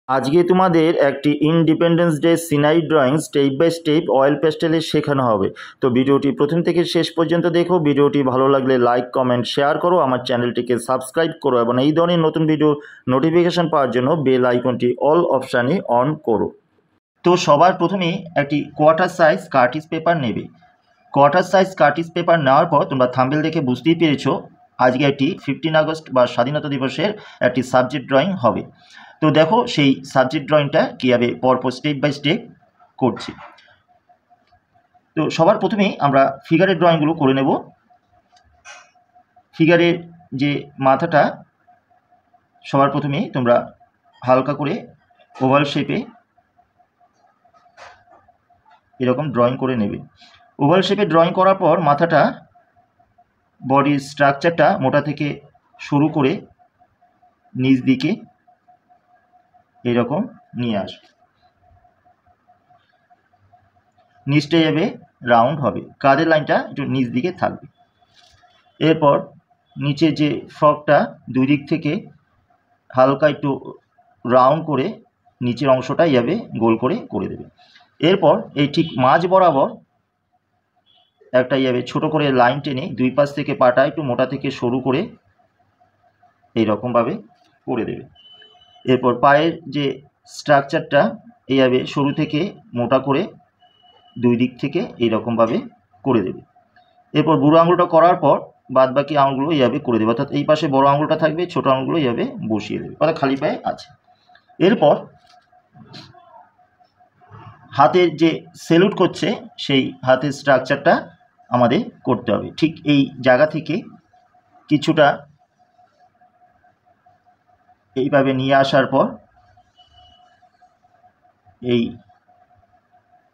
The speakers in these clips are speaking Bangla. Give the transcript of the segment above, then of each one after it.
আজকে তোমাদের একটি independence day scenery drawing step by step oil প্যাস্টেলে শেখানো হবে। তো ভিডিওটি প্রথম থেকে শেষ পর্যন্ত দেখো। ভিডিওটি ভালো লাগলে লাইক কমেন্ট শেয়ার করো, আমার চ্যানেলটিকে সাবস্ক্রাইব করো এবং এই ধরনের নতুন ভিডিও নোটিফিকেশান পাওয়ার জন্য বেল আইকনটি অল অপশানে অন করো। তো সবার প্রথমে একটি কোয়ার্টার সাইজ কার্টিজ পেপার নেবে। কোয়ার্টার সাইজ কার্টিজ পেপার নেওয়ার পর তোমরা থাম্বনেল দেখে বুঝতেই পেরেছো আজকে একটি 15 আগস্ট বা স্বাধীনতা দিবসের একটি সাবজেক্ট ড্রয়িং হবে। তো দেখো সেই সাবজেক্ট ড্রয়িংটা কীভাবে পরপর স্টেপ বাই স্টেপ করছি। তো সবার প্রথমেই আমরা ফিগারের ড্রয়িংগুলো করে নেব। ফিগারের যে মাথাটা সবার প্রথমেই তোমরা হালকা করে ওভাল শেপে এরকম ড্রয়িং করে নেবে। ওভাল শেপে ড্রয়িং করার পর মাথাটা বডির স্ট্রাকচারটা মোটা থেকে শুরু করে নিচ দিকে এরকম নিয়ে আসবে। নিচটা যাবে রাউন্ড হবে, কাঁধের লাইনটা একটু নিচ দিকে থাকবে। এরপর নিচে যে ফ্রকটা দুই দিক থেকে হালকা একটু রাউন্ড করে নিচের অংশটা যাবে গোল করে করে দেবে। এরপর এই ঠিক মাঝ বরাবর একটা যাবে ছোট করে লাইন টেনে দুই পাশ থেকে পাটা একটু মোটা থেকে সরু করে এইরকমভাবে করে দেবে। এরপর পায়ের যে স্ট্রাকচারটা এইভাবে সরু থেকে মোটা করে দুই দিক থেকে এইরকমভাবে করে দেবে। এরপর বুড়ো আঙুলটা করার পর বাদ বাকি আঙুলগুলো এইভাবে করে দেবে, অর্থাৎ এই পাশে বড় আঙুলটা থাকবে, ছোট আঙুলগুলো এইভাবে বসিয়ে দেবে, অর্থাৎ খালি পায়ে আছে। এরপর হাতের যে স্যালুট করছে সেই হাতের স্ট্রাকচারটা আমাদের করতে হবে। ঠিক এই জায়গা থেকে কিছুটা এইভাবে নিয়ে আসার পর এই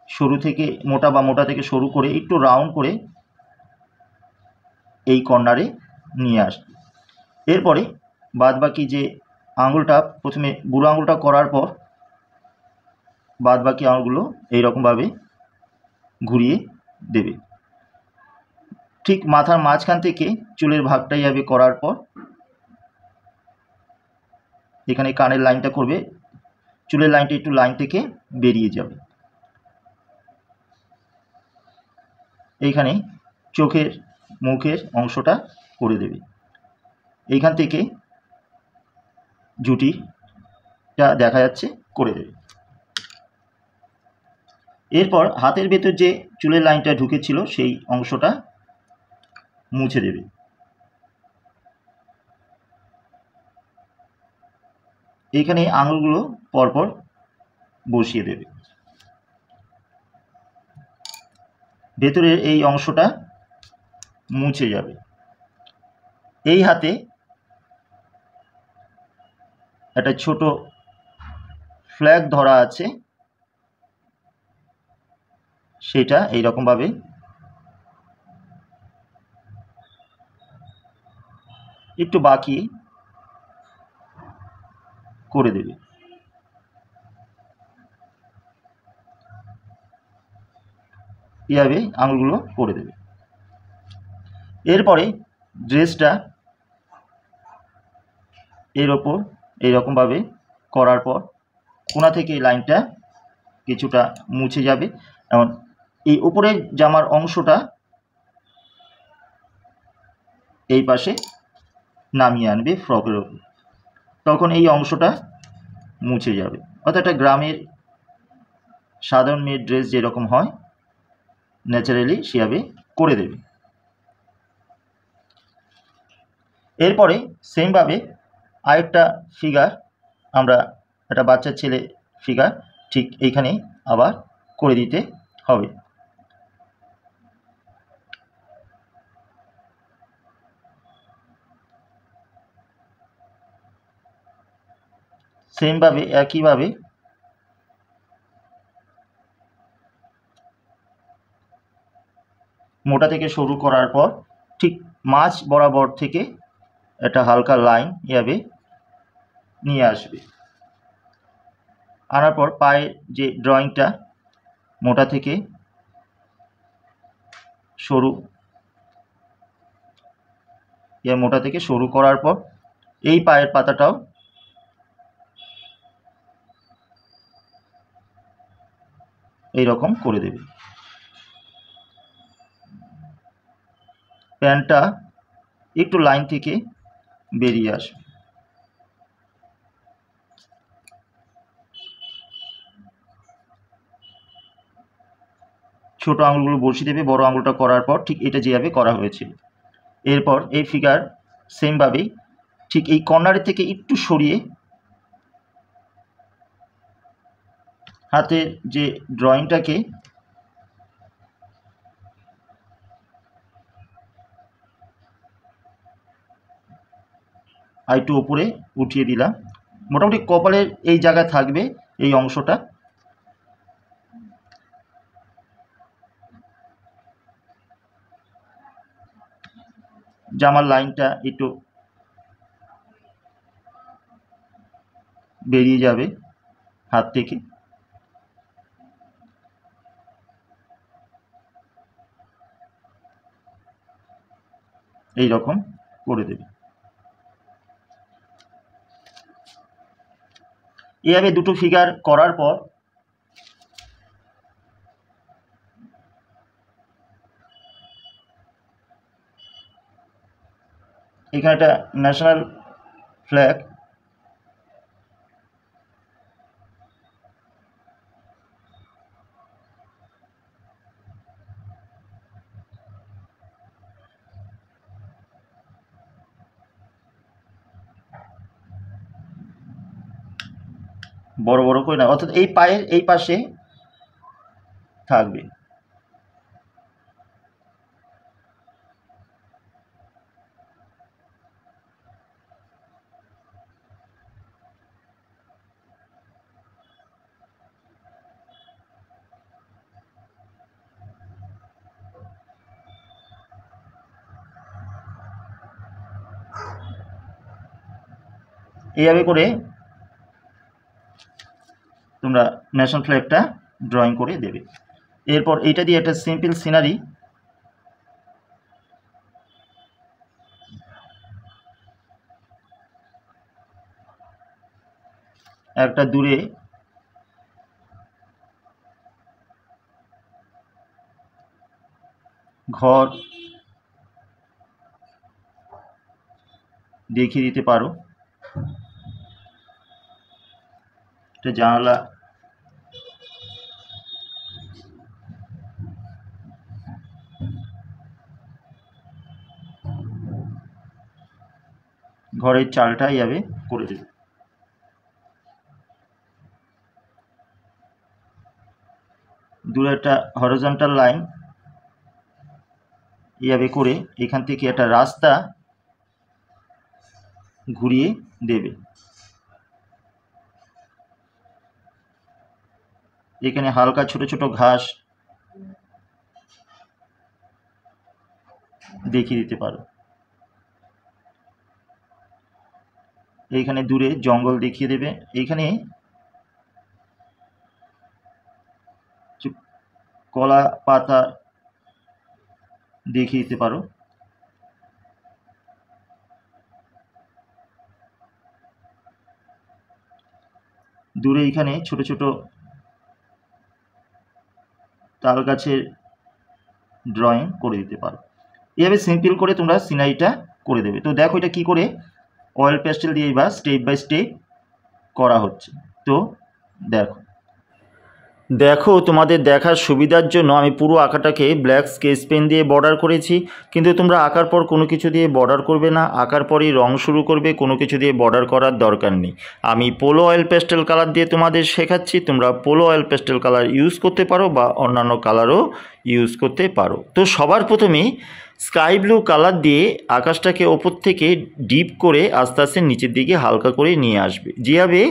সরু থেকে মোটা বা মোটা থেকে সরু করে একটু রাউন্ড করে এই কর্নারে নিয়ে আসবে। এরপরে বাদ বাকি যে আঙুলটা প্রথমে বুড়ো আঙুলটা করার পর বাদ বাকি আঙুলগুলো এইরকমভাবে ঘুরিয়ে দেবে। ঠিক মাথার মাঝখান থেকে চুলের ভাগটা যাবে করার পর এখানে কানের লাইনটা করবে, চুলের লাইনটা একটু লাইন থেকে বেরিয়ে যাবে। এইখানে চোখের মুখের অংশটা করে দেবে, এইখান থেকে জুটিটা দেখা যাচ্ছে করে দেবে। এরপর হাতের ভেতর যে চুলের লাইনটা ঢুকেছিল সেই অংশটা মুছে দেবে। এইখানে আঙুলগুলো পরপর বসিয়ে দেবে। ভেতরের এই অংশটা মুছে যাবে। এই হাতে একটা ছোট ফ্ল্যাগ ধরা আছে, সেটা এইরকমভাবে একটু বাঁকিয়ে করে দেবে। এইভাবে আঙুলগুলো করে দেবে। এরপরে ড্রেসটা এর ওপর এইরকমভাবে করার পর কোণা থেকে এই লাইনটা কিছুটা মুছে যাবে এবং এই উপরের জামার অংশটা এই পাশে নামিয়ে আনবে ফ্রকের ওপর, তখন এই অংশটা মুছে যাবে। অর্থাৎ একটা গ্রামের সাধারণ মেয়ের ড্রেস যেরকম হয় ন্যাচারালি সেভাবে করে দেবে। এরপরে সেমভাবে আরেকটা ফিগার, আমরা একটা বাচ্চা ছেলে ফিগার ঠিক এইখানে আবার করে দিতে হবে। সেমভাবে একইভাবে মোটা থেকে শুরু করার পর ঠিক মাঝ বরাবর থেকে একটা হালকা লাইন এভাবে নিয়ে আসবে। আনার পর পায়ের যে ড্রয়িংটা মোটা থেকে সরু, মোটা থেকে সরু করার পর এই পায়ের পাতাটাও এই রকম করে দেবে। প্যান্টটা একটু লাইন থেকে বেরিয়ে আসবে। ছোট আঙুলগুলো বসিয়ে দেবে বড় আঙুলটা করার পর, ঠিক এটা যেভাবে করা হয়েছিল। এরপর এই ফিগার সেমভাবেই ঠিক এই কর্নারের থেকে একটু সরিয়ে হাতের যে ড্রয়িংটাকে একটু উপরে উঠিয়ে দিলাম। মোটামুটি কপালের এই জায়গায় থাকবে এই অংশটা। জামার লাইনটা একটু বেরিয়ে যাবে হাত থেকে। এই রকম করে দেবে। এইভাবে দুটো ফিগার করার পর এখানে একটা ন্যাশনাল ফ্ল্যাগ বড় বড় করে না, অর্থাৎ এই পায়ের এই পাশে থাকবে। এইভাবে করে তোমরা ন্যাশনাল ফ্ল্যাগটা ড্রয়িং করে দেবে। এরপর এইটা দিয়ে একটা সিম্পল সিনারি একটা দূরে ঘর দেখিয়ে দিতে পারো। একটা জানালা, ঘরের চালটা এইভাবে করে দেবে। দূরে একটা হরিজন্টাল লাইন এইভাবে করে এখান থেকে একটা রাস্তা ঘুরিয়ে দেবে। এখানে হালকা ছোট ছোট ঘাস দেখিয়ে দিতে পারো। এইখানে দূরে জঙ্গল দেখিয়ে দেবে। এইখানে কলা পাতা দেখিয়ে দিতে পারো। দূরে এইখানে ছোট ছোট তাল গাছের ড্রয়িং করে দিতে পারো। এভাবে সিম্পল করে তোমরা সিনারিটা করে দেবে। তো দেখো এটা কি করে অয়েল পেস্টেল দিয়ে বা স্টেপ বাই স্টেপ করা হচ্ছে। তো দেখো দেখো তোমাদের দেখার সুবিধার জন্য আমি পুরো আঁকাটাকে ব্ল্যাক স্কেচ পেন দিয়ে বর্ডার করেছি, কিন্তু তোমরা আঁকার পর কোনো কিছু দিয়ে বর্ডার করবে না, আঁকার পরই রং শুরু করবে, কোনো কিছু দিয়ে বর্ডার করার দরকার নেই। আমি পোলো অয়েল পেস্টেল কালার দিয়ে তোমাদের শেখাচ্ছি, তোমরা polo oil pastel colour use করতে পারো বা অন্যান্য কালারও ইউজ করতে পারো। তো সবার প্রথমেই স্কাই ব্লু কালার দিয়ে আকাশটাকে ওপর থেকে ডিপ করে আস্তে আস্তে নিচের দিকে হালকা করে নিয়ে আসবে, যেভাবে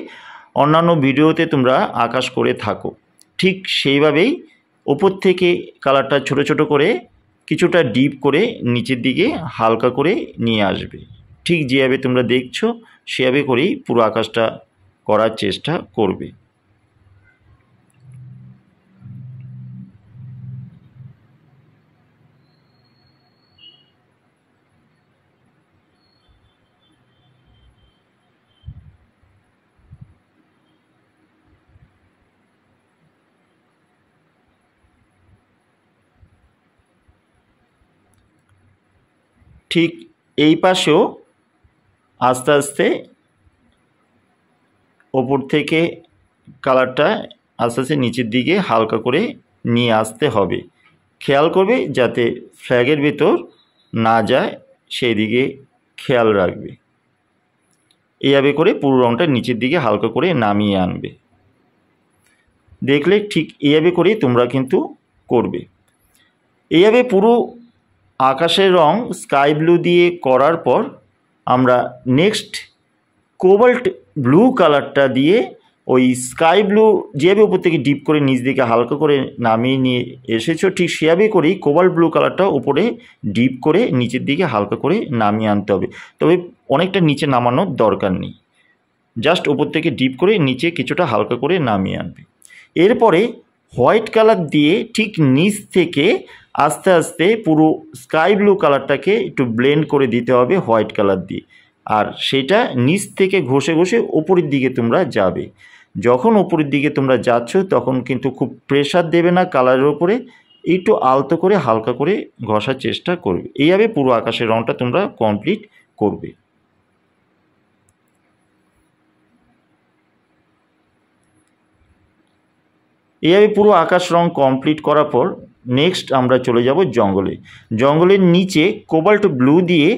অন্যান্য ভিডিওতে তোমরা আকাশ করে থাকো। ঠিক সেইভাবেই ওপর থেকে কালারটা ছোট ছোট করে কিছুটা ডিপ করে নিচের দিকে হালকা করে নিয়ে আসবে। ঠিক যেভাবে তোমরা দেখছো সেভাবে করেই পুরো আকাশটা করার চেষ্টা করবে। ঠিক এই পাশেও আস্তে আস্তে ওপর থেকে কালারটা আস্তে আস্তে নিচের দিকে হালকা করে নিয়ে আসতে হবে। খেয়াল করবে যাতে ফ্ল্যাগের ভেতর না যায়, সেই দিকে খেয়াল রাখবে। এইভাবে করে পুরো রঙটা নিচের দিকে হালকা করে নামিয়ে আনবে। দেখলে ঠিক এইভাবে করেই তোমরা কিন্তু করবে। এইভাবে পুরো আকাশের রং স্কাই ব্লু দিয়ে করার পর আমরা নেক্সট কোবাল্ট ব্লু কালারটা দিয়ে ওই স্কাই ব্লু যেভাবে উপর থেকে ডিপ করে নিচ দিকে হালকা করে নামিয়ে নিয়ে এসেছো, ঠিক সেভাবে করেই কোবাল্ট ব্লু কালারটা উপরে ডিপ করে নিচের দিকে হালকা করে নামিয়ে আনতে হবে। তবে অনেকটা নিচে নামানোর দরকার নেই, জাস্ট উপর থেকে ডিপ করে নিচে কিছুটা হালকা করে নামিয়ে আনবে। এরপরে হোয়াইট কালার দিয়ে ঠিক নিচ থেকে আস্তে আস্তে পুরো স্কাই ব্লু কালারটাকে একটু ব্লেন্ড করে দিতে হবে হোয়াইট কালার দিয়ে। আর সেটা নিচ থেকে ঘষে ঘষে ওপরের দিকে তোমরা যাবে। যখন ওপরের দিকে তোমরা যাচ্ছ তখন কিন্তু খুব প্রেশার দেবে না কালারের ওপরে, একটু আলতো করে হালকা করে ঘষার চেষ্টা করবে। এইভাবে পুরো আকাশের রঙটা তোমরা কমপ্লিট করবে। এইভাবে পুরো আকাশ রং কমপ্লিট করার পর নেক্সট আমরা চলে যাব জঙ্গলে। জঙ্গলের নিচে কোবাল্ট ব্লু দিয়ে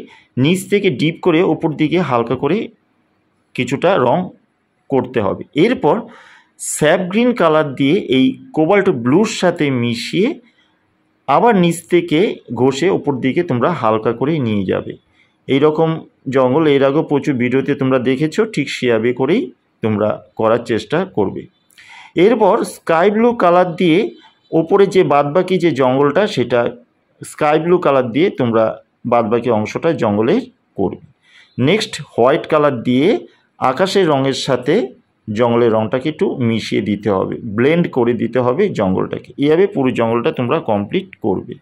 নিচ থেকে ডিপ করে ওপর দিকে হালকা করে কিছুটা রং করতে হবে। এরপর স্যাপ গ্রিন কালার দিয়ে এই কোবাল্ট ব্লুর সাথে মিশিয়ে আবার নিচ থেকে ঘষে ওপর দিকে তোমরা হালকা করে নিয়ে যাবে। এই রকম জঙ্গল এর আগেও প্রচুর ভিডিওতে তোমরা দেখেছো, ঠিক সেভাবে করেই তোমরা করার চেষ্টা করবে। এরপর স্কাই ব্লু কালার দিয়ে ওপরে যে বাদবাকি যে জঙ্গলটা, সেটা স্কাই ব্লু কালার দিয়ে তোমরা বাদবাকি অংশটা জঙ্গলের করবে। নেক্সট হোয়াইট কালার দিয়ে আকাশের রঙের সাথে জঙ্গলের রঙটাকে একটু মিশিয়ে দিতে হবে, ব্লেন্ড করে দিতে হবে জঙ্গলটাকে। এইভাবে পুরো জঙ্গলটা তোমরা কমপ্লিট করবে।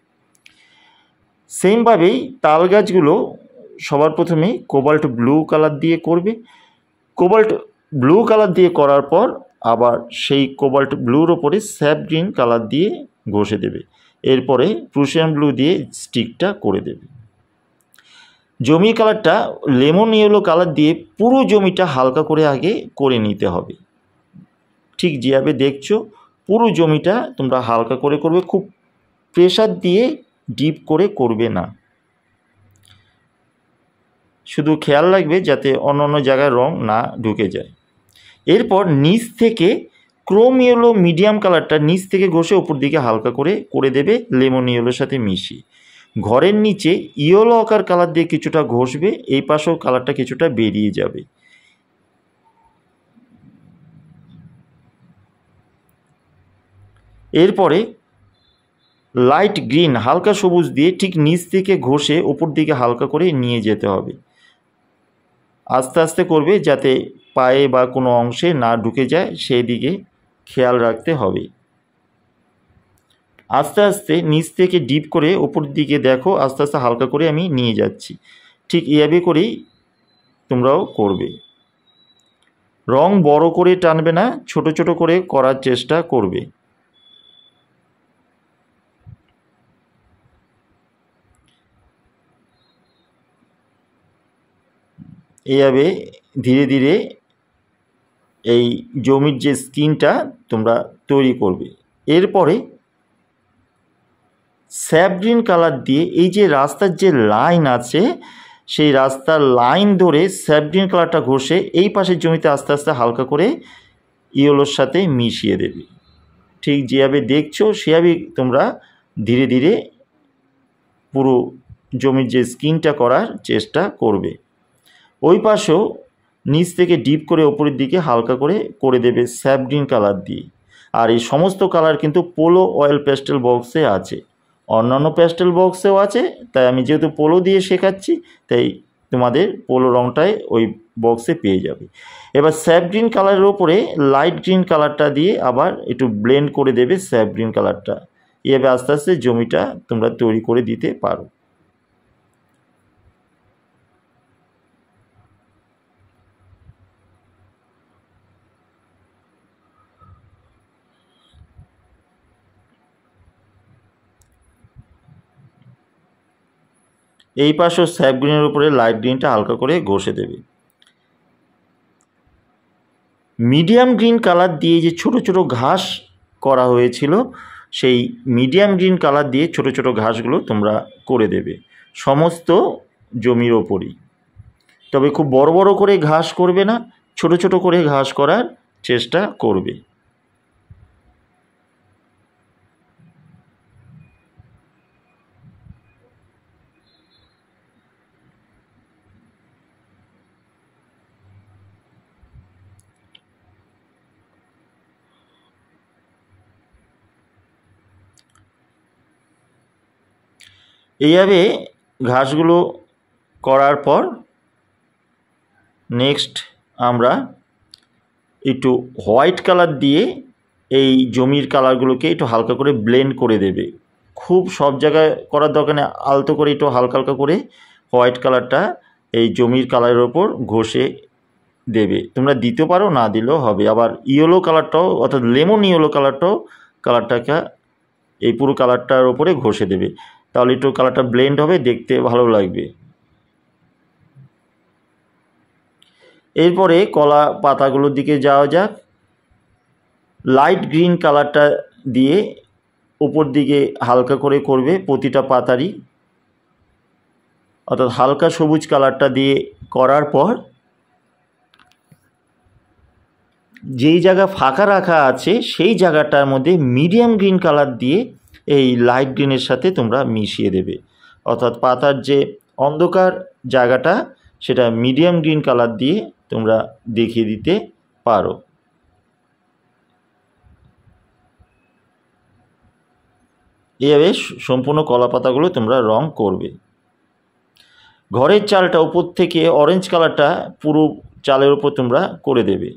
সেমভাবেই তাল গাছগুলো সবার প্রথমে কোবাল্ট ব্লু কালার দিয়ে করবে। কোবাল্ট ব্লু কালার দিয়ে করার পর আবার সেই কোবাল্ট ব্লুর ওপরে স্যাপ গ্রিন কালার দিয়ে ঘষে দেবে। এরপরে প্রুশিয়ান ব্লু দিয়ে স্টিকটা করে দেবে। জমির কালারটা লেমন ইয়েলো কালার দিয়ে পুরো জমিটা হালকা করে আগে করে নিতে হবে। ঠিক যেভাবে দেখছো পুরো জমিটা তোমরা হালকা করে করবে, খুব প্রেশার দিয়ে ডিপ করে করবে না। শুধু খেয়াল রাখবে যাতে অন্য অন্য জায়গায় রং না ঢুকে যায়। এরপর নিচ থেকে ক্রোম ইয়েলো মিডিয়াম কালারটা নিচ থেকে ঘষে ওপর দিকে হালকা করে দেবে লেমন ইয়েলোর সাথে মিশিয়ে। ঘরের নিচে ইয়েলো আকার কালার দিয়ে কিছুটা ঘষবে, এই পাশেও কালারটা কিছুটা বেরিয়ে যাবে। এরপরে লাইট গ্রিন হালকা সবুজ দিয়ে ঠিক নিচ থেকে ঘষে ওপর দিকে হালকা করে নিয়ে যেতে হবে। আস্তে আস্তে করবে যাতে পায়ে বা কোনো অংশে না ঢুকে যায়, সেই দিকে খেয়াল রাখতে হবে। আস্তে আস্তে নিচ থেকে ডিপ করে ওপর দিকে দেখো, আস্তে আস্তে হালকা করে আমি নিয়ে যাচ্ছি। ঠিক এইভাবে করেই তোমরাও করবে। রং বড় করে টানবে না, ছোট ছোট করে করার চেষ্টা করবে। এইভাবে ধীরে ধীরে এই জমির যে স্কিনটা তোমরা তৈরি করবে। এরপরে স্যাপ গ্রিন কালার দিয়ে এই যে রাস্তার যে লাইন আছে, সেই রাস্তার লাইন ধরে স্যাপ গ্রিন কালারটা ঘষে এই পাশের জমিতে আস্তে আস্তে হালকা করে ইয়েলোর সাথে মিশিয়ে দেবে। ঠিক যেভাবে দেখছো সেভাবেই তোমরা ধীরে ধীরে পুরো জমির যে স্কিনটা করার চেষ্টা করবে। ওই পাশেও নিচ থেকে ডিপ করে ওপরের দিকে হালকা করে দেবে স্যাপ গ্রিন কালার দিয়ে। আর এই সমস্ত কালার কিন্তু পোলো অয়েল প্যাস্টেল বক্সে আছে, অন্যান্য প্যাস্টেল বক্সেও আছে, তাই আমি যেহেতু পোলো দিয়ে শেখাচ্ছি তাই তোমাদের পোলো রঙটাই ওই বক্সে পেয়ে যাবে। এবার স্যাপ গ্রিন কালারের ওপরে লাইট গ্রিন কালারটা দিয়ে আবার একটু ব্লেন্ড করে দেবে স্যাপ গ্রিন কালারটা। এভাবে আস্তে আস্তে জমিটা তোমরা তৈরি করে দিতে পারো। এই পাশেও স্যাপ গ্রিনের উপরে লাইট গ্রিনটা হালকা করে ঘষে দেবে। মিডিয়াম গ্রিন কালার দিয়ে যে ছোট ছোট ঘাস করা হয়েছিল, সেই মিডিয়াম গ্রিন কালার দিয়ে ছোট ছোট ঘাসগুলো তোমরা করে দেবে সমস্ত জমির ওপরই। তবে খুব বড় বড় করে ঘাস করবে না, ছোট ছোট করে ঘাস করার চেষ্টা করবে। এইভাবে ঘাসগুলো করার পর নেক্সট আমরা একটু হোয়াইট কালার দিয়ে এই জমির কালারগুলোকে একটু হালকা করে ব্লেন্ড করে দেবে। খুব সব জায়গায় করার দরকার নেই, আলতো করে একটু হালকা হালকা করে হোয়াইট কালারটা এই জমির কালারের ওপর ঘষে দেবে। তোমরা দিতে পারো, না দিলেও হবে। আবার ইয়েলো কালারটাও, অর্থাৎ লেমন ইয়েলো কালারটাকে এই পুরো কালারটার ওপরে ঘষে দেবে, তাহলে একটু কালারটা ব্লেন্ড হবে, দেখতে ভালো লাগবে। এরপরে কলা পাতাগুলোর দিকে যাওয়া যাক। লাইট গ্রিন কালারটা দিয়ে উপর দিকে হালকা করে করবে প্রতিটা পাতারই, অর্থাৎ হালকা সবুজ কালারটা দিয়ে করার পর যেই জায়গা ফাঁকা রাখা আছে সেই জায়গাটার মধ্যে মিডিয়াম গ্রিন কালার দিয়ে এই লাইট গ্রিনের সাথে তোমরা মিশিয়ে দেবে, অর্থাৎ পাতার যে অন্ধকার জায়গাটা সেটা মিডিয়াম গ্রিন কালার দিয়ে তোমরা দেখিয়ে দিতে পারো। এইভাবে সম্পূর্ণ কলা পাতাগুলো তোমরা রং করবে। ঘরের চালটা উপর থেকে অরেঞ্জ কালারটা পুরো চালের উপর তোমরা করে দেবে।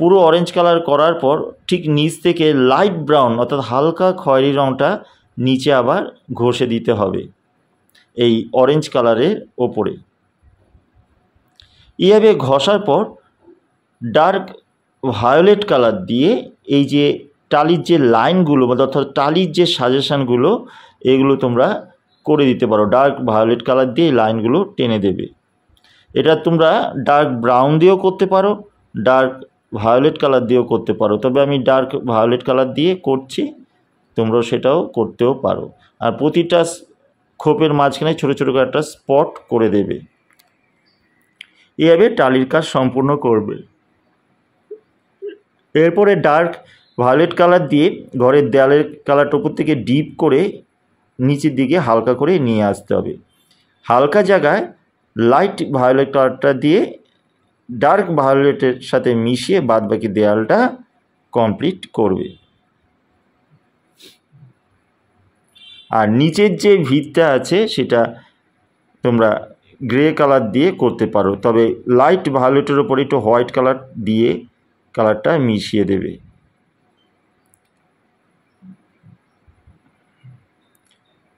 পুরো অরেঞ্জ কালার করার পর ঠিক নিচ থেকে লাইট ব্রাউন অর্থাৎ হালকা খয়েরি রঙটা নিচে আবার ঘষে দিতে হবে এই অরেঞ্জ কালারের ওপরে। এইভাবে ঘষার পর ডার্ক ভায়োলেট কালার দিয়ে এই যে টালির যে লাইনগুলো অর্থাৎ টালির যে সাজেশানগুলো এগুলো তোমরা করে দিতে পারো। ডার্ক ভায়োলেট কালার দিয়ে এই লাইনগুলো টেনে দেবে। এটা তোমরা ডার্ক ব্রাউন দিয়েও করতে পারো, ডার্ক ভায়োলেট কালার দিয়েও করতে পারো, তবে আমি ডার্ক ভায়োলেট কালার দিয়ে করছি, তোমরা সেটাও করতেও পারো। আর প্রতিটা খোপের মাঝখানে ছোটো ছোটো করে একটা স্পট করে দেবে। এভাবে টালির কাজ সম্পূর্ণ করবে। এরপরে ডার্ক ভায়োলেট কালার দিয়ে ঘরের দেয়ালের কালারটা উপর থেকে ডিপ করে নিচের দিকে হালকা করে নিয়ে আসতে হবে। হালকা জায়গায় লাইট ভায়োলেট কালারটা দিয়ে ডার্ক ভায়োলেটের সাথে মিশিয়ে বাদবাকি দেয়ালটা কমপ্লিট করবে। আর নিচের যে ভিতটা আছে সেটা তোমরা গ্রে কালার দিয়ে করতে পারো, তবে লাইট ভায়োলেটের ওপরে একটু হোয়াইট কালার দিয়ে কালারটা মিশিয়ে দেবে।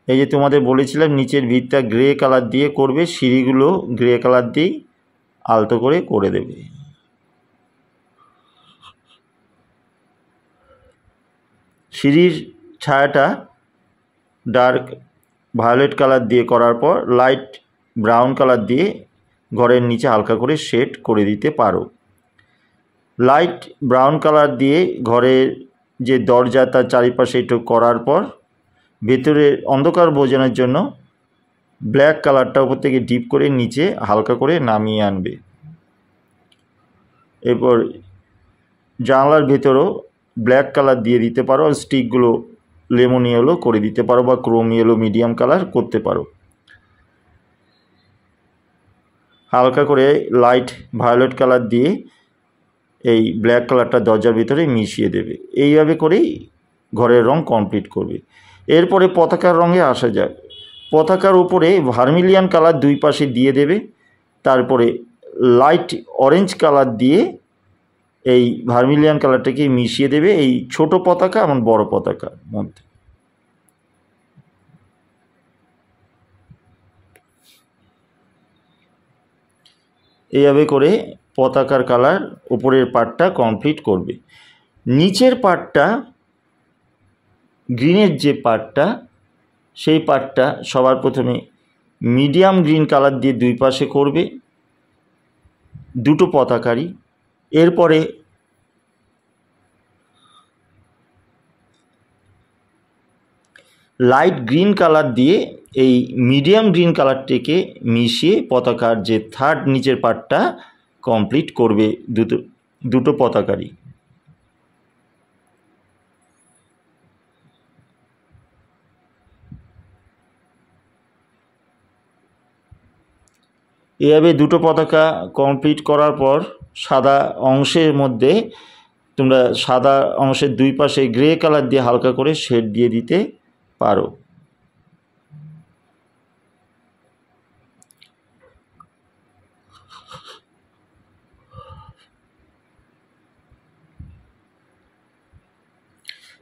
এই যে তোমাদের বলেছিলাম নিচের ভিতটা গ্রে কালার দিয়ে করবে, সিঁড়িগুলো গ্রে কালার দিয়েই আলতো করে দেবে। সিঁড়ির ছায়াটা ডার্ক ভায়োলেট কালার দিয়ে করার পর লাইট ব্রাউন কালার দিয়ে ঘরের নিচে হালকা করে শেড করে দিতে পারো। লাইট ব্রাউন কালার দিয়ে ঘরের যে দরজা তার চারিপাশে একটু করার পর ভেতরে অন্ধকার বোঝানোর জন্য ব্ল্যাক কালারটা উপর থেকে ডিপ করে নিচে হালকা করে নামিয়ে আনবে। এরপর জানলার ভেতরও ব্ল্যাক কালার দিয়ে দিতে পারো, স্টিকগুলো লেমন ইয়েলো করে দিতে পারো বা ক্রোম ইয়েলো মিডিয়াম কালার করতে পারো। হালকা করে লাইট ভায়োলেট কালার দিয়ে এই ব্ল্যাক কালারটা দরজার ভিতরে মিশিয়ে দেবে। এইভাবে করেই ঘরের রং কমপ্লিট করবে। এরপরে পতাকার রঙে আসা যাক। পতাকার উপরে ভার্মিলিয়ান কালার দুই পাশে দিয়ে দেবে, তারপরে লাইট অরেঞ্জ কালার দিয়ে এই ভার্মিলিয়ান কালারটাকে মিশিয়ে দেবে এই ছোট পতাকা এবং বড় পতাকার মধ্যে। এইভাবে করে পতাকার কালার উপরের পার্টটা কমপ্লিট করবে। নিচের পার্টটা গ্রিনের যে পার্টটা সেই পার্টটা সবার প্রথমে মিডিয়াম গ্রিন কালার দিয়ে দুই পাশে করবে দুটো পতাকারই। এরপরে লাইট গ্রিন কালার দিয়ে এই মিডিয়াম গ্রিন কালারটিকে মিশিয়ে পতাকার যে থার্ড নিচের পার্টটা কমপ্লিট করবে দুটো পতাকারই। এভাবে দুটো পতাকা কমপ্লিট করার পর সাদা অংশের মধ্যে তোমরা সাদা অংশের দুই পাশে গ্রে কালার দিয়ে হালকা করে শেড দিয়ে দিতে পারো।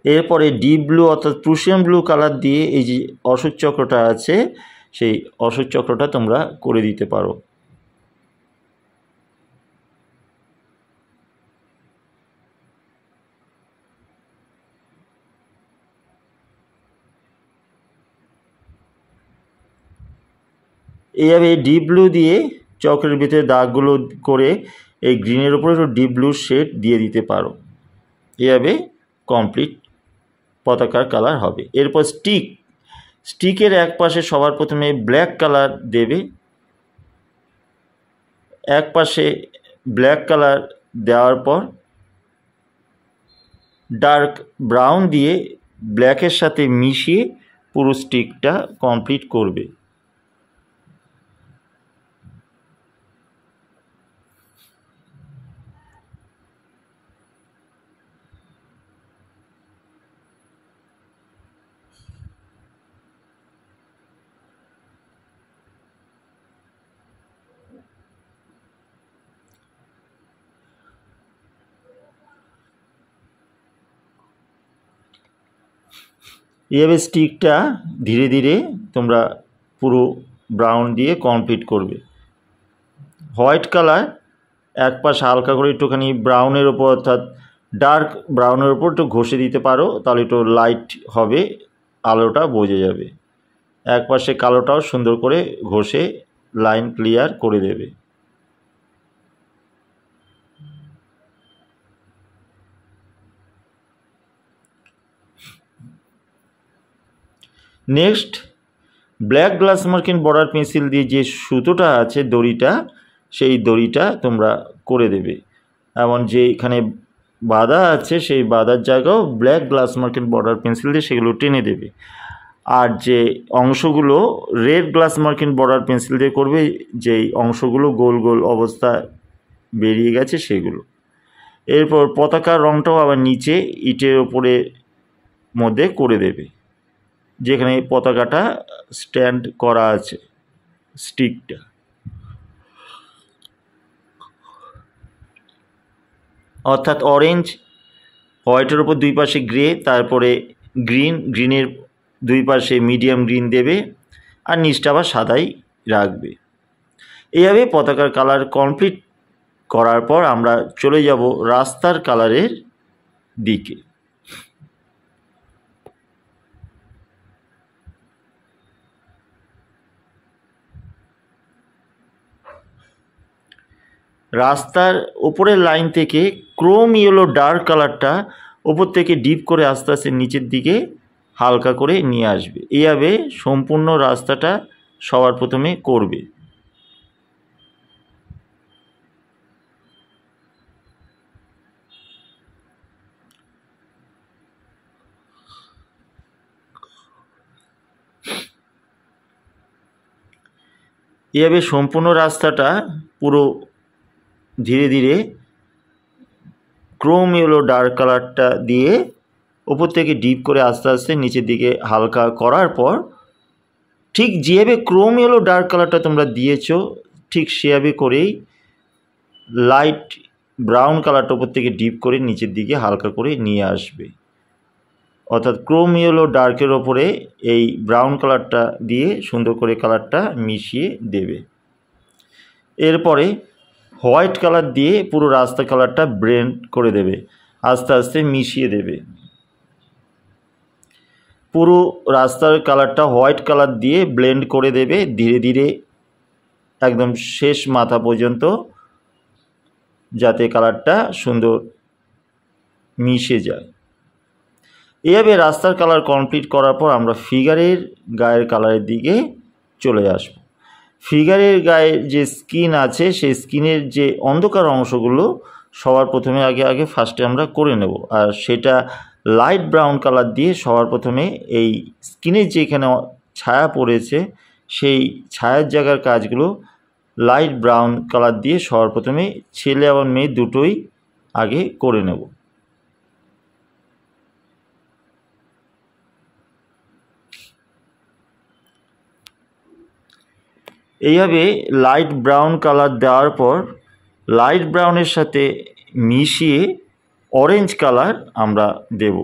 এরপরে ডিপ ব্লু অর্থাৎ প্রুশিয়ান ব্লু কালার দিয়ে এই যে অশোক চক্রটা আছে সেই অশোক চক্রটা তোমরা করে দিতে পারো। এইভাবে ডিপ ব্লু দিয়ে চক্রের ভিতরে দাগগুলো করে এই গ্রিনের উপরে একটু ডিপ ব্লু শেড দিয়ে দিতে পারো। এভাবে কমপ্লিট পতাকার কালার হবে। এরপর স্টিকের এক পাশে সবার প্রথমে ব্ল্যাক কালার দেবে। এক পাশে ব্ল্যাক কালার দেওয়ার পর ডার্ক ব্রাউন দিয়ে ব্ল্যাকের সাথে মিশিয়ে পুরো স্টিকটা কমপ্লিট করবে। এভাবে স্টিকটা ধীরে ধীরে তোমরা পুরো ব্রাউন দিয়ে কমপ্লিট করবে। হোয়াইট কালার এক পাশ হালকা করে একটুখানি ব্রাউনের ওপর অর্থাৎ ডার্ক ব্রাউনের ওপর একটু ঘষে দিতে পারো, তাহলে একটু লাইট হবে, আলোটা বোঝা যাবে। এক পাশে কালোটাও সুন্দর করে ঘষে লাইন ক্লিয়ার করে দেবে। নেক্সট ব্ল্যাক গ্লাস মার্কিন বর্ডার পেন্সিল দিয়ে যে সুতোটা আছে দড়িটা, সেই দড়িটা তোমরা করে দেবে। এমন যে এখানে বাঁধা আছে সেই বাঁধার জায়গাও ব্ল্যাক গ্লাস মার্কিন বর্ডার পেন্সিল দিয়ে সেগুলো টেনে দেবে। আর যে অংশগুলো রেড গ্লাস মার্কিন বর্ডার পেন্সিল দিয়ে করবে, যেই অংশগুলো গোল গোল অবস্থা বেরিয়ে গেছে সেগুলো। এরপর পতাকার রঙটাও আবার নিচে ইটের ওপরে মধ্যে করে দেবে, যেখানে পতাকাটা স্ট্যান্ড করা আছে স্টিকটা। অর্থাৎ অরেঞ্জ, হোয়াইটের ওপর দুই পাশে গ্রে, তারপরে গ্রিনের দুই পাশে মিডিয়াম গ্রিন দেবে, আর নিচটা আবার সাদাই রাখবে। এইভাবে পতাকার কালার কমপ্লিট করার পর আমরা চলে যাব রাস্তার কালারের দিকে। রাস্তার ওপরের লাইন থেকে ক্রোম ইয়েলো ডার্ক কালারটা ওপর থেকে ডিপ করে আস্তে আস্তে নিচের দিকে হালকা করে নিয়ে আসবে। এইভাবে সম্পূর্ণ রাস্তাটা সবার প্রথমে করবে। এইভাবে সম্পূর্ণ রাস্তাটা পুরো ধীরে ধীরে ক্রোম ইয়েলো ডার্ক কালারটা দিয়ে ওপর থেকে ডিপ করে আস্তে আস্তে নিচের দিকে হালকা করার পর ঠিক যেভাবে ক্রোম ইয়েলো ডার্ক কালারটা তোমরা দিয়েছো ঠিক সেভাবে করেই লাইট ব্রাউন কালারটা ওপর থেকে ডিপ করে নিচের দিকে হালকা করে নিয়ে আসবে। অর্থাৎ ক্রোম ইয়েলো ডার্কের ওপরে এই ব্রাউন কালারটা দিয়ে সুন্দর করে কালারটা মিশিয়ে দেবে। এরপরে হোয়াইট কালার দিয়ে পুরো রাস্তা কালারটা ব্লেন্ড করে দেবে, আস্তে আস্তে মিশিয়ে দেবে। পুরো রাস্তার কালারটা হোয়াইট কালার দিয়ে ব্লেন্ড করে দেবে ধীরে ধীরে একদম শেষ মাথা পর্যন্ত, যাতে কালারটা সুন্দর মিশে যায়। এভাবে রাস্তার কালার কমপ্লিট করার পর আমরা ফিগারের গায়ের কালারের দিকে চলে আসব। ফিগারের গায়ে যে স্কিন আছে সেই স্কিনের যে অন্ধকার অংশগুলো সবার প্রথমে আগে ফার্স্টে আমরা করে নেব, আর সেটা লাইট ব্রাউন কালার দিয়ে সবার প্রথমে এই স্কিনের যেখানে ছায়া পড়েছে সেই ছায়ার জায়গার কাজগুলো লাইট ব্রাউন কালার দিয়ে সবার প্রথমে ছেলে এবং মেয়ে দুটোই আগে করে নেব। এইভাবে লাইট ব্রাউন কালার দেওয়ার পর লাইট ব্রাউনের সাথে মিশিয়ে অরেঞ্জ কালার আমরা দেব।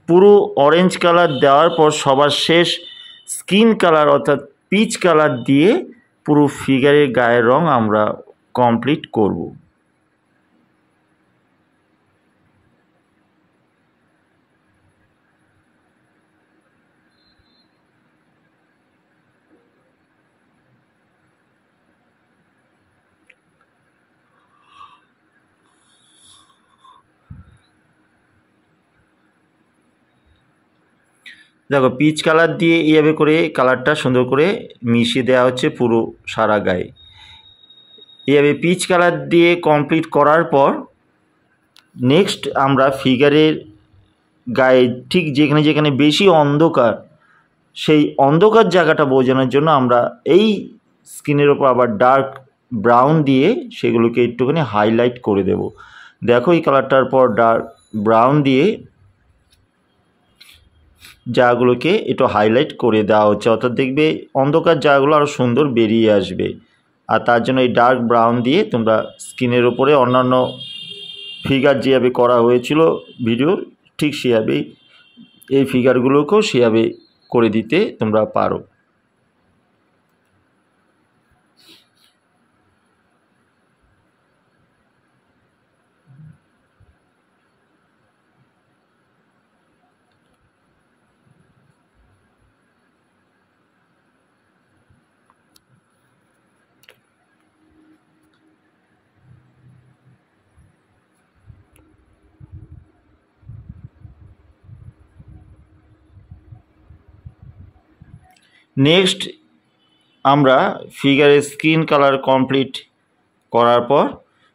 পুরো অরেঞ্জ কালার দেওয়ার পর সবার শেষ স্কিন কালার অর্থাৎ পিচ কালার দিয়ে পুরো ফিগারের গায়ের রং আমরা কমপ্লিট করব। দেখো পিচ কালার দিয়ে এইভাবে করে কালারটা সুন্দর করে মিশিয়ে দেওয়া হচ্ছে পুরো সারা গায়ে। এইভাবে পিচ কালার দিয়ে কমপ্লিট করার পর নেক্সট আমরা ফিগারের গায়ে ঠিক যেখানে যেখানে বেশি অন্ধকার সেই অন্ধকার জায়গাটা বোঝানোর জন্য আমরা এই স্কিনের ওপর আবার ডার্ক ব্রাউন দিয়ে সেগুলোকে একটুখানি হাইলাইট করে দেব। দেখো এই কালারটার পর ডার্ক ব্রাউন দিয়ে জায়গাগুলোকে একটু হাইলাইট করে দেওয়া হচ্ছে, অর্থাৎ দেখবে অন্ধকার জায়গাগুলো আরও সুন্দর বেরিয়ে আসবে। আর তার জন্য এই ডার্ক ব্রাউন দিয়ে তোমরা স্কিনের ওপরে অন্যান্য ফিগার যেভাবে করা হয়েছিল ভিডিওর ঠিক সেভাবেই এই ফিগারগুলোকেও সেভাবে করে দিতে তোমরা পারো। নেক্সট আমরা ফিগারের স্কিন কালার কমপ্লিট করার পর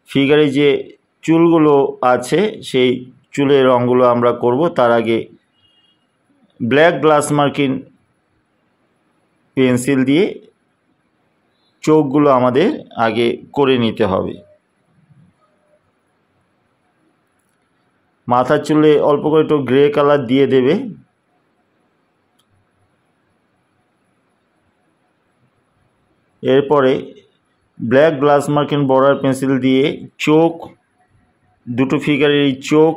ফিগারে যে চুলগুলো আছে সেই চুলের রঙগুলো আমরা করব। তার আগে ব্ল্যাক গ্লাস মার্কিং পেন্সিল দিয়ে চোখগুলো আমাদের আগে করে নিতে হবে। মাথার চুলে অল্প করে একটু গ্রে কালার দিয়ে দেবে। এরপরে black glass marking border pencil দিয়ে চোখ দুটো ফিগারের চোখ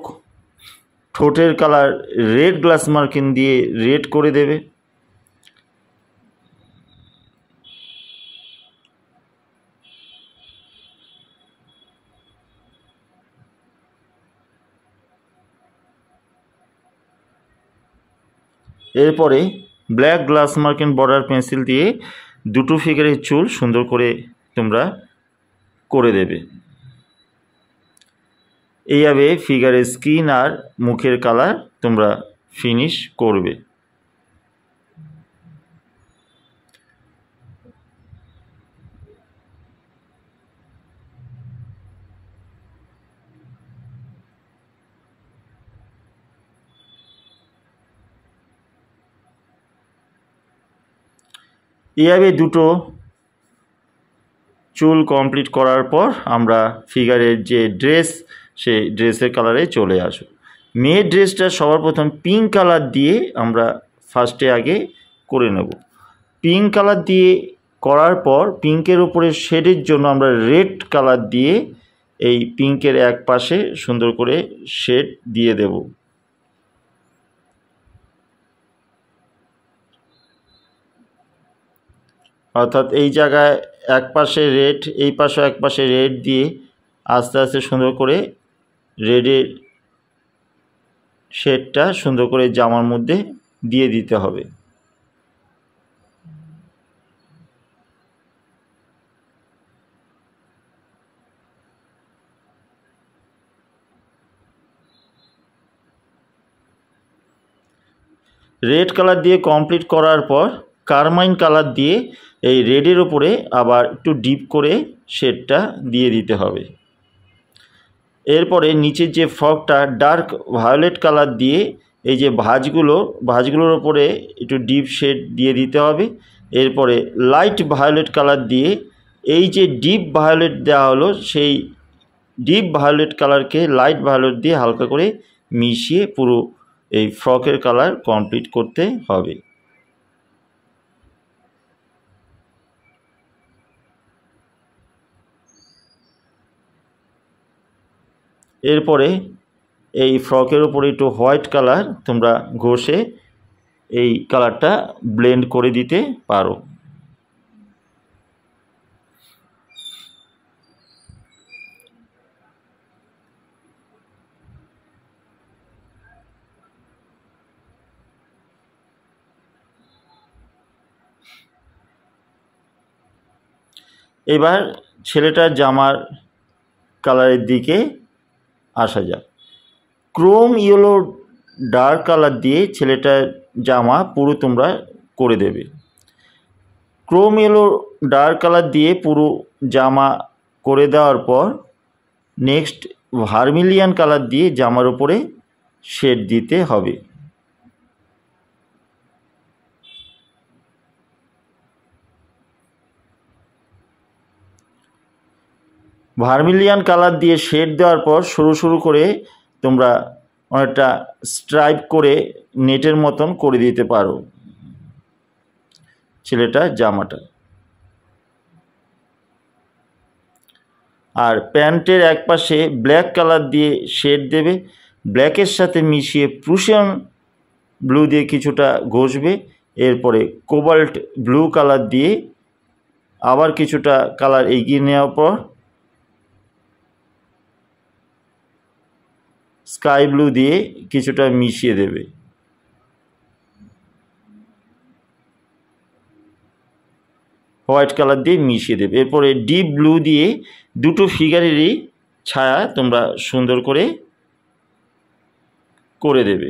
ঠোঁটের কালার রেড গ্লাস মার্কিং দিয়ে রেড করে দেবে। এরপরে black glass marking border pencil দিয়ে দুটো ফিগারের চুল সুন্দর করে তোমরা করে দেবে। এইভাবে ফিগারের স্কিন আর মুখের কালার তোমরা ফিনিশ করবে। এইভাবে দুটো চুল কমপ্লিট করার পর আমরা ফিগারের যে ড্রেস সেই ড্রেসের কালারে চলে আসব। মেয়ের ড্রেসটা সবার প্রথম পিঙ্ক কালার দিয়ে আমরা ফার্স্টে আগে করে নেব। পিঙ্ক কালার দিয়ে করার পর পিঙ্কের উপরে শেডের জন্য আমরা রেড কালার দিয়ে এই পিঙ্কের এক পাশে সুন্দর করে শেড দিয়ে দেব। অর্থাৎ এই জায়গায় এক পাশে রেড, এই পাশে এক পাশে রেড দিয়ে আস্তে আস্তে সুন্দর করে রেডের শেডটা সুন্দর করে জামার মধ্যে দিয়ে দিতে হবে। রেড কালার দিয়ে কমপ্লিট করার পর কারমাইন কালার দিয়ে এই রেডের ওপরে আবার একটু ডিপ করে শেডটা দিয়ে দিতে হবে। এরপরে নিচের যে ফ্রকটা ডার্ক ভায়োলেট কালার দিয়ে এই যে ভাঁজগুলোর ওপরে একটু ডিপ শেড দিয়ে দিতে হবে। এরপরে লাইট ভায়োলেট কালার দিয়ে এই যে ডিপ ভায়োলেট দেওয়া হলো সেই ডিপ ভায়োলেট কালারকে লাইট ভায়োলেট দিয়ে হালকা করে মিশিয়ে পুরো এই ফ্রকের কালার কমপ্লিট করতে হবে। এরপরে এই ফ্রকের উপরে একটু হোয়াইট কালার তোমরা ঘষে এই কালারটা ব্লেন্ড করে দিতে পারো। এবার ছেলেটার জামার কালারের দিকে আসা যাক। ক্রোম ইয়েলো ডার্ক কালার দিয়ে ছেলেটার জামা পুরো তোমরা করে দেবে। ক্রোম ইয়েলো ডার্ক কালার দিয়ে পুরো জামা করে দেওয়ার পর নেক্সট ভার্মিলিয়ান কালার দিয়ে জামার উপরে শেড দিতে হবে। ভার্মিলিয়ান কালার দিয়ে শেড দেওয়ার পর সরু সরু করে তোমরা অনেকটা স্ট্রাইপ করে নেটের মতন করে দিতে পারো ছেলেটার জামাটা। আর প্যান্টের এক পাশে ব্ল্যাক কালার দিয়ে শেড দেবে, ব্ল্যাকের সাথে মিশিয়ে প্রুশিয়ান ব্লু দিয়ে কিছুটা ঘষবে। এরপরে কোবাল্ট ব্লু কালার দিয়ে আবার কিছুটা কালার এগিয়ে নেওয়ার পর স্কাই ব্লু দিয়ে কিছুটা মিশিয়ে দেবে। হোয়াইট কালার দিয়ে মিশিয়ে দেবে। এরপরে ডিপ ব্লু দিয়ে দুটো ফিগারেরই ছায়া তোমরা সুন্দর করে করে দেবে।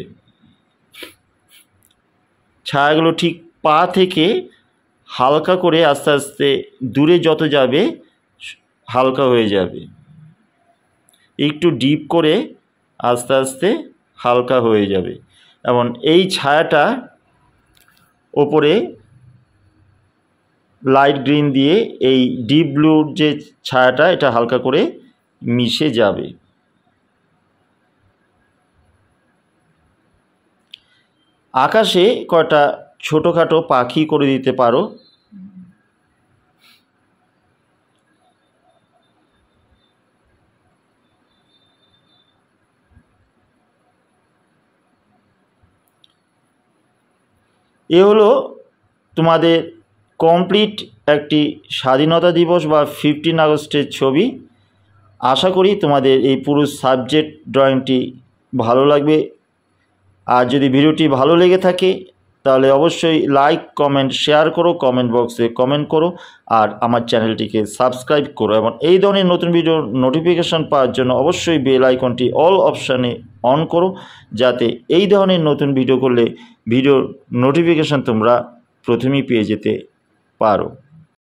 ছায়াগুলো ঠিক পা থেকে হালকা করে আস্তে আস্তে দূরে যত যাবে হালকা হয়ে যাবে, একটু ডিপ করে আস্তে আস্তে হালকা হয়ে যাবে। এবং এই ছায়াটা ওপরে লাইট গ্রিন দিয়ে এই ডিপ ব্লুর যে ছায়াটা এটা হালকা করে মিশে যাবে। আকাশে কয়টা ছোটোখাটো পাখি করে দিতে পারো। এ হলো তোমাদের কমপ্লিট একটি স্বাধীনতা দিবস বা 15 আগস্টের ছবি। আশা করি তোমাদের এই পুরো সাবজেক্ট ড্রয়িংটি ভালো লাগবে। আর যদি ভিডিওটি ভালো লেগে থাকে তাহলে অবশ্যই লাইক কমেন্ট শেয়ার করো, কমেন্ট বক্সে কমেন্ট করো আর আমার চ্যানেলটিকে সাবস্ক্রাইব করো। এবং এই ধরনের নতুন ভিডিওর নোটিফিকেশান পাওয়ার জন্য অবশ্যই বেল আইকনটি অল অপশানে অন করো, যাতে এই ধরনের নতুন ভিডিও করলে ভিডিওর নোটিফিকেশান তোমরা প্রথমেই পেয়ে যেতে পারো।